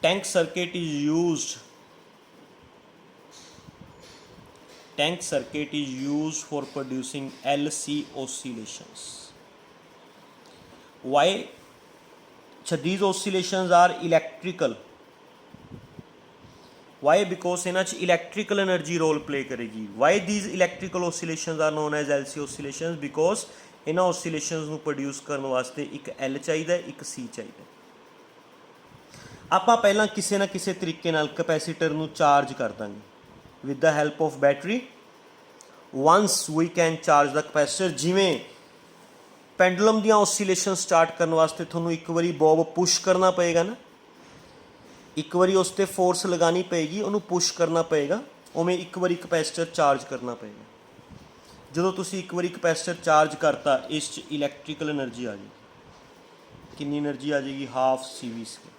Tank circuit is used for producing LC oscillations. Why? So these oscillations are electrical. Why? Because ਇਹਨਾਂ 'ਚ electrical energy role play ਕਰੇਗੀ. Why these electrical oscillations are known as LC oscillations? Because ਇਹਨਾਂ oscillations ਨੂੰ produce ਕਰਨ ਵਾਸਤੇ ਇੱਕ L ਚਾਹੀਦਾ ਇੱਕ C ਚਾਹੀਦਾ ਆਪਾਂ ਪਹਿਲਾਂ ਕਿਸੇ ਨਾ ਕਿਸੇ ਤਰੀਕੇ ਨਾਲ ਕਪੈਸੀਟਰ ਨੂੰ ਚਾਰਜ ਕਰ ਦਾਂਗੇ with the help of battery once we can charge the capacitor ਜਿਵੇਂ ਪੈਂਡੂਲਮ ਦੀਆਂ ਓਸੀਲੇਸ਼ਨ ਸਟਾਰਟ ਕਰਨ ਵਾਸਤੇ ਤੁਹਾਨੂੰ ਇੱਕ ਵਾਰੀ ਬੋਬ ਪੁਸ਼ ਕਰਨਾ ਪਏਗਾ ਨਾ ਇੱਕ ਵਾਰੀ ਉਸ 'ਤੇ ਫੋਰਸ ਲਗਾਉਣੀ ਪਏਗੀ ਉਹਨੂੰ ਪੁਸ਼ ਕਰਨਾ ਪਏਗਾ ਉਵੇਂ ਇੱਕ ਵਾਰੀ ਕਪੈਸੀਟਰ ਚਾਰਜ ਕਰਨਾ ਪਏਗਾ ਜਦੋਂ ਤੁਸੀਂ ਇੱਕ ਵਾਰੀ ਕਪੈਸੀਟਰ ਚਾਰਜ ਕਰਤਾ ਇਸ 'ਚ ਇਲੈਕਟ੍ਰੀਕਲ એનર્ਜੀ ਆ ਜਾਏਗੀ ਕਿੰਨੀ એનર્ਜੀ ਆ ਜਾਏਗੀ ਹਾਫ CV²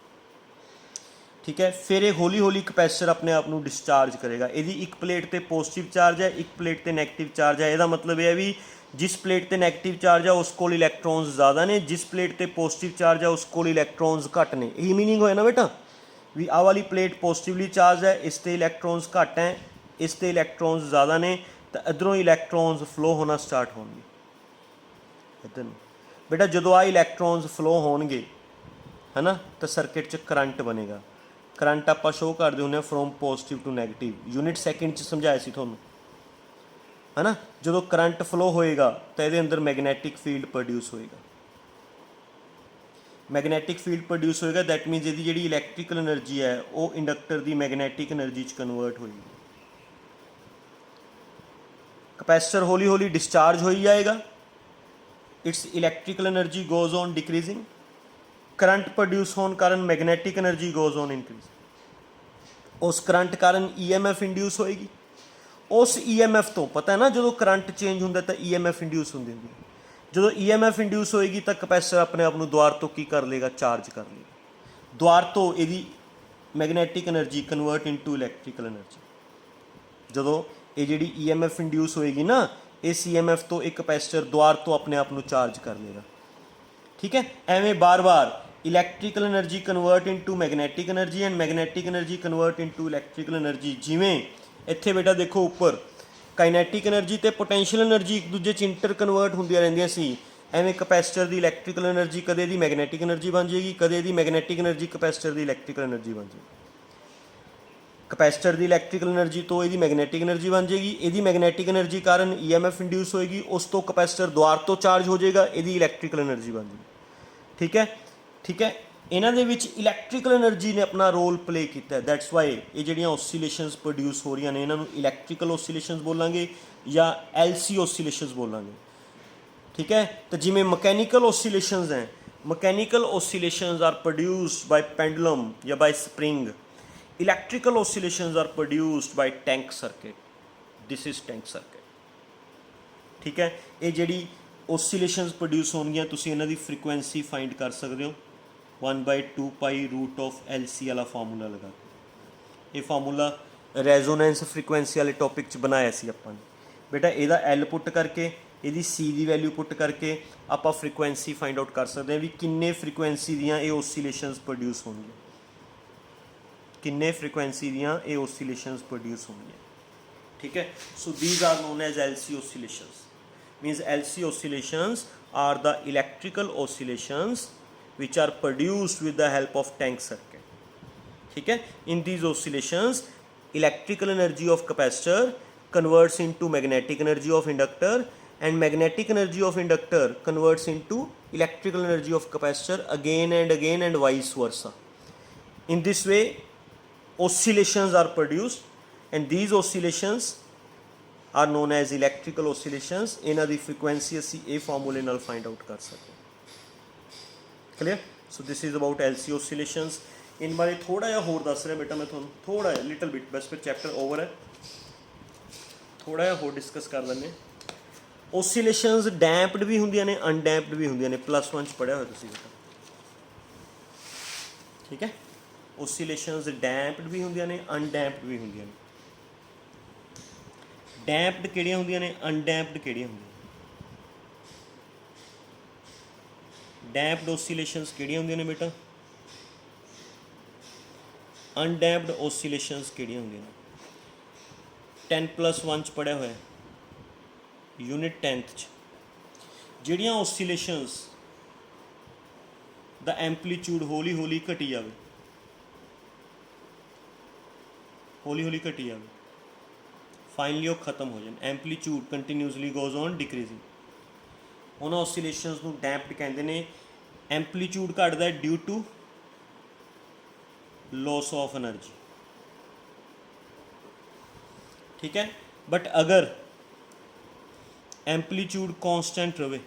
ਠੀਕ ਹੈ ਫਿਰ ਇਹ ਹੌਲੀ ਹੌਲੀ ਕਪੈਸੀਟਰ ਆਪਣੇ ਆਪ ਨੂੰ ਡਿਸਚਾਰਜ ਕਰੇਗਾ ਇਹਦੀ ਇੱਕ ਪਲੇਟ 'ਤੇ ਪੋਜ਼ਿਟਿਵ ਚਾਰਜ ਹੈ ਇੱਕ ਪਲੇਟ 'ਤੇ ਨੈਗੇਟਿਵ ਚਾਰਜ ਹੈ ਇਹਦਾ ਮਤਲਬ ਇਹ ਹੈ ਵੀ जिस प्लेट पर नैगेटिव चार्ज है उस को इलैक्ट्रॉन्स ज़्यादा ने जिस प्लेट पर पॉजिटिव चार्ज है उस को इलैक्ट्रॉन्स घट ने यही मीनिंग होया ना बेटा भी आ वाली प्लेट पॉजिटिवली चार्ज है इस ते इलैक्ट्रॉन्स घट हैं इस ते इलैक्ट्रॉन्स ज़्यादा ने तो इधरों इलैक्ट्रॉन्स फ्लो होना स्टार्ट होंगे इधर बेटा जो आ इलैक्ट्रॉन्स फ्लो होंगे है ना, तो सर्किट च करंट बनेगा। करंट आप शो करते होंगे from positive to negative, unit second च समझाया सी थोनू, है ना। जो करंट फ्लो होएगा तो ये अंदर मैगनैटिक फील्ड प्रोड्यूस होएगा, मैगनैटिक फील्ड प्रोड्यूस होएगा, दैट मीनस ये जी इलैक्ट्रिकल एनर्जी है वो इंडक्टर की मैगनैटिक एनर्जी च कन्वर्ट होएगी। कैपेसिटर हौली हौली डिस्चार्ज हो जाएगा, it's electrical energy goes on decreasing, current produce होने कारण magnetic energy goes on increase, उस करंट कारण EMF इंड्यूस होएगी, उस EMF तो पता है ना जो करंट चेंज होंदा तो EMF इंड्यूस होंदी है, जो EMF इंड्यूस होएगी तो कैपेसिटर अपने आप द्वार तो की कर लेगा, चार्ज कर लेगा, द्वार तो यदि magnetic energy convert into electrical energy. जो ये जी EMF इंड्यूस होएगी ना, इस EMF तो एक कैपेसिटर द्वार तो अपने आप चार्ज कर लेगा, ठीक है। एवें बार बार electrical energy convert into magnetic energy and magnetic energy convert into electrical energy. जिमें इत्थे बेटा देखो उपर काइनैटिक एनर्जी तो पोटैंशियल एनर्जी एक दूजे इंटर कन्वर्ट होंदियां रहिंदियां सी, एवें कैपेसिटर की इलैक्ट्रिकल एनर्जी कदे दी मैगनैटिक एनर्जी बन जाएगी, कदे दी मैगनैटिक एनर्जी कैपेसिटर की इलैक्ट्रिकल एनर्जी बन जाएगी, कैपेसिटर की इलैक्ट्रिकल एनर्जी तो यदि मैगनैटिक एनर्जी बन जाएगी, यदि मैगनैटिक एनर्जी कारण EMF इंड्यूस होएगी, उस तो कैपेसिटर द्वार तो चार्ज हो जाएगा, यदि इलैक्ट्रिकल एनर्जी बन जाएगी, ठीक है, ठीक है। इन्हां दे विच इलैक्ट्रिकल एनर्जी ने अपना रोल प्ले किया, दैट्स वाई ये जिहड़ियां ओसीलेशनस प्रोड्यूस हो रही ने, इन्हां नूं इलैक्ट्रिकल ओसीलेशनस बोलांगे या LC ओसीलेशनस बोलांगे, ठीक है। तो जिमें मकैनिकल ओसीलेशनस हैं, mechanical oscillations are produced by pendulum या by spring, electrical oscillations are produced by tank circuit, this is tank circuit, ठीक है। ये जिहड़ी ओसीलेशनस प्रोड्यूस होणगियां तुसीं इन्हां दी फ्रीकुएंसी फाइंड कर सकते हो 1/2 पाई रूट ऑफ LC वाला फार्मूला लगा के। ये फार्मूला रेजोनेंस फ्रीकुएंसी वाले टॉपिक च बनाया सी आपां ने बेटा, इहदा L पुट करके इहदी C की वैल्यू पुट करके आपां फ्रीकुएंसी फाइंड आउट कर सकते हैं भी किन्ने फ्रीकुएंसी दियां ये ओसीलेशनस प्रोड्यूस होणगियां, किन्ने फ्रीकुएंसी दियां ये ओसीलेशनस प्रोड्यूस होणगियां, ठीक है। So these are known as LC oscillations, means LC oscillations are the electrical oscillations which are produced with the help of tank circuit, ठीक है। in these oscillations electrical energy of capacitor converts into magnetic energy of inductor and magnetic energy of inductor converts into electrical energy of capacitor again and vice versa. In this way oscillations are produced and these oscillations are known as electrical oscillations. इन्हां दी frequency असीं ये फार्मूले नाल find out कर सकते हैं, clear? So this is about LC oscillations. इन बारे थोड़ा जिहा होर दस रहा बेटा मैं तुहानूं, थोड़ा जिहा लिटल बिट, बस फिर चैप्टर ओवर है, थोड़ा जिहा होर डिस्कस कर लैंदे। ओसीलेशनस डैम्पड भी होंदियां ने, अनडैम्पड भी होंदियां ने, +1 च पढ़िया होया तुसीं बेटा, ठीक है। ओसीलेशनस डैम्पड भी होंदियां ने, अनडैम्पड भी होंदियां ने। डैम्पड किहड़ियां होंदियां ने, अनडैम्पड किहड़ियां होंदियां, डैम्पड ओसीलेशनस किहड़ियां होंदियां ने बेटा, अनडैम्पड ओसीलेशनस किहड़ियां होंदियां ने। 10+1 च पढ़िया होया, यूनिट 10th च, जिहड़ियां ओसीलेशनस दा एंपलीट्यूड हौली हौली घटी जाए, हौली हौली घटी जाए, फाइनली वो खत्म हो जाए, amplitude continuously goes on decreasing, उन्होंने ओसीलेशनस को डैम्प्ड कहते हैं। एंपलीट्यूड घटता है due to loss of energy, ठीक है। बट अगर एंपलीट्यूड कांस्टेंट रहे,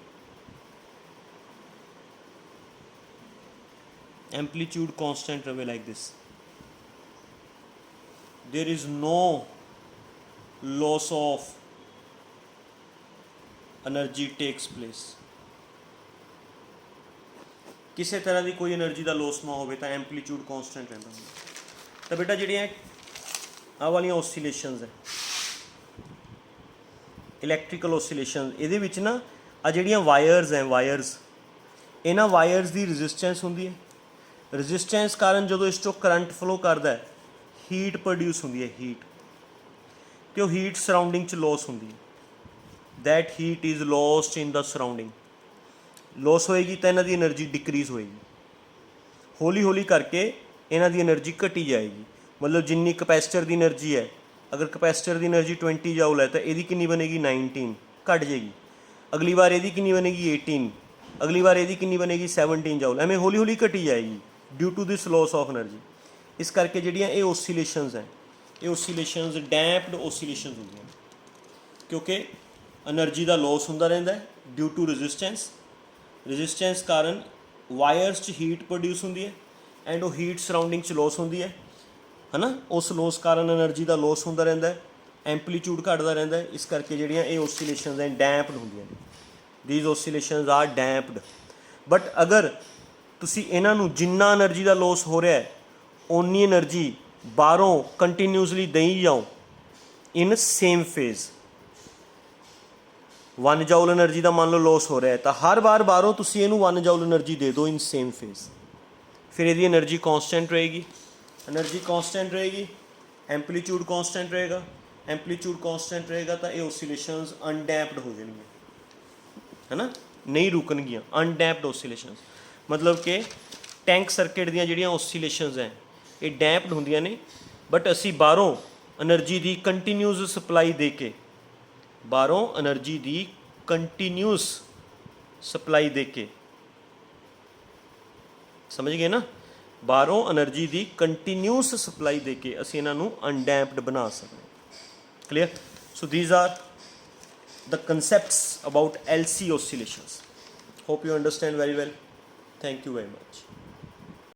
एंपलीट्यूड कांस्टेंट रहे like this, there is no loss of energy takes place, किसी तरह की कोई एनर्जी का लॉस ना हो तो एंपलीट्यूड कांस्टेंट रहता है। तो बेटा जिहड़ियां आह वालियां ओसीलेशनस है इलैक्ट्रिकल ओसीलेशन, ये विच ना आ जिहड़ियां वायर्स हैं, वायर्स, इन्हां वायर्स की रजिस्टेंस होंदी है, रजिस्टेंस कारण जो इस चों करंट फ्लो करता है हीट प्रोड्यूस होंदी है, हीट, तो हीट सराउंडिंग च लॉस होंदी है, that heat is lost in the surrounding, loss होएगी तो इन्हां दी एनर्जी डिक्रीज होएगी, ਹੌਲੀ ਹੌਲੀ ਕਰਕੇ ਇਹਨਾਂ ਦੀ એનર્ਜੀ ਘਟੀ ਜਾਏਗੀ। ਮਤਲਬ ਜਿੰਨੀ ਕਪੈਸਿਟਰ ਦੀ એનર્ਜੀ ਹੈ, ਅਗਰ ਕਪੈਸਿਟਰ ਦੀ એનર્ਜੀ 20 ਜਾਊਲ ਹੈ ਤਾਂ ਇਹਦੀ ਕਿੰਨੀ ਬਣੇਗੀ 19, ਘਟ ਜਾਏਗੀ। ਅਗਲੀ ਵਾਰ ਇਹਦੀ ਕਿੰਨੀ ਬਣੇਗੀ 18, ਅਗਲੀ ਵਾਰ ਇਹਦੀ ਕਿੰਨੀ ਬਣੇਗੀ 17 ਜਾਊਲ। ਐਵੇਂ ਹੌਲੀ ਹੌਲੀ ਘਟੀ ਜਾਏਗੀ due to this loss of energy. ਇਸ ਕਰਕੇ ਜਿਹੜੀਆਂ ਇਹ ਓਸੀਲੇਸ਼ਨਸ ਹੈ, ਇਹ ਓਸੀਲੇਸ਼ਨਸ ਡੈਂਪਡ ਓਸੀਲੇਸ਼ਨਸ ਹੁੰਦੀਆਂ ਨੇ, ਕਿਉਂਕਿ એનર્ਜੀ ਦਾ ਲੋਸ ਹੁੰਦਾ ਰਹਿੰਦਾ ਹੈ ਡਿਊ ਟੂ ਰੈਜ਼ਿਸਟੈਂਸ ਕਾਰਨ ਵਾਇਰਸ 'ਚ ਹੀਟ ਪ੍ਰੋਡਿਊਸ ਹੁੰਦੀ ਹੈ ਐਂਡ ਉਹ ਹੀਟ ਸਰਾਊਂਡਿੰਗ 'ਚ ਲੋਸ ਹੁੰਦੀ ਹੈ ਨਾ। ਉਸ ਲੋਸ ਕਾਰਨ એનર્ਜੀ ਦਾ ਲੋਸ ਹੁੰਦਾ ਰਹਿੰਦਾ ਹੈ, ਐਂਪਲੀਟਿਊਡ ਘਟਦਾ ਰਹਿੰਦਾ ਹੈ। ਇਸ ਕਰਕੇ ਜਿਹੜੀਆਂ ਇਹ ਓਸੀਲੇਸ਼ਨਸ ਹੈ ਡੈਂਪਡ ਹੁੰਦੀਆਂ ਨੇ। These oscillations are damped. But ਅਗਰ ਤੁਸੀਂ ਇਹਨਾਂ ਨੂੰ ਜਿੰਨਾ એનર્ਜੀ ਦਾ ਲੋਸ ਹੋ ਰਿਹਾ ਹੈ ਓਨੀ એનર્ਜੀ ਬਾਹਰੋਂ ਕੰਟੀਨਿਊਸਲੀ ਦੇਈ ਜਾਓ ਇਨ ਸੇਮ ਫੇਜ਼। 1 ਜਾਊਲ એનર્ਜੀ ਦਾ ਮੰਨ ਲਓ ਲੋਸ ਹੋ ਰਿਹਾ ਹੈ ਤਾਂ ਹਰ ਵਾਰ ਬਾਹਰੋਂ ਤੁਸੀਂ ਇਹਨੂੰ 1 ਜਾਊਲ એનર્ਜੀ ਦੇ ਦਿਓ ਇਨ ਸੇਮ ਫੇਜ਼। ਫਿਰ ਇਹਦੀ એનર્ਜੀ ਕਾਂਸਟੈਂਟ ਰਹੇਗੀ, એનર્ਜੀ ਕਾਂਸਟੈਂਟ ਰਹੇਗੀ, ਐਂਪਲੀਟਿਊਡ ਕਾਂਸਟੈਂਟ ਰਹੇਗਾ। ਐਂਪਲੀਟਿਊਡ ਕਾਂਸਟੈਂਟ ਰਹੇਗਾ ਤਾਂ ਇਹ ਓਸੀਲੇਸ਼ਨਸ ਅਨਡੈਂਪਡ ਹੋ ਜਾਣਗੀਆਂ, ਹੈ ਨਾ, ਨਹੀਂ ਰੁਕਣਗੀਆਂ। ਅਨਡੈਂਪਡ ਓਸੀਲੇਸ਼ਨਸ ਮਤਲਬ ਕਿ ਟੈਂਕ ਸਰਕਿਟ ਦੀਆਂ ਜਿਹੜੀਆਂ ਓਸੀਲੇਸ਼ਨਸ ਹੈ ਇਹ ਡੈਂਪਡ ਹੁੰਦੀਆਂ ਨੇ, ਬਟ ਅਸੀਂ ਬਾਹਰੋਂ એનર્ਜੀ ਦੀ ਕੰਟੀਨਿਊਸ ਸਪਲਾਈ ਦੇ ਕੇ, ਬਾਹਰੋਂ એનર્ਜੀ ਦੀ ਕੰਟੀਨਿਊਸ ਸਪਲਾਈ ਦੇ ਕੇ, ਸਮਝ ਗਏ ਨਾ, ਬਾਹਰੋਂ એનર્ਜੀ ਦੀ ਕੰਟੀਨਿਊਸ ਸਪਲਾਈ ਦੇ ਕੇ ਅਸੀਂ ਇਹਨਾਂ ਨੂੰ ਅਨਡੈਂਪਡ ਬਣਾ ਸਕਦੇ ਹਾਂ। Clear? So these are the concepts about LC oscillations. Hope you understand very well. Thank you very much.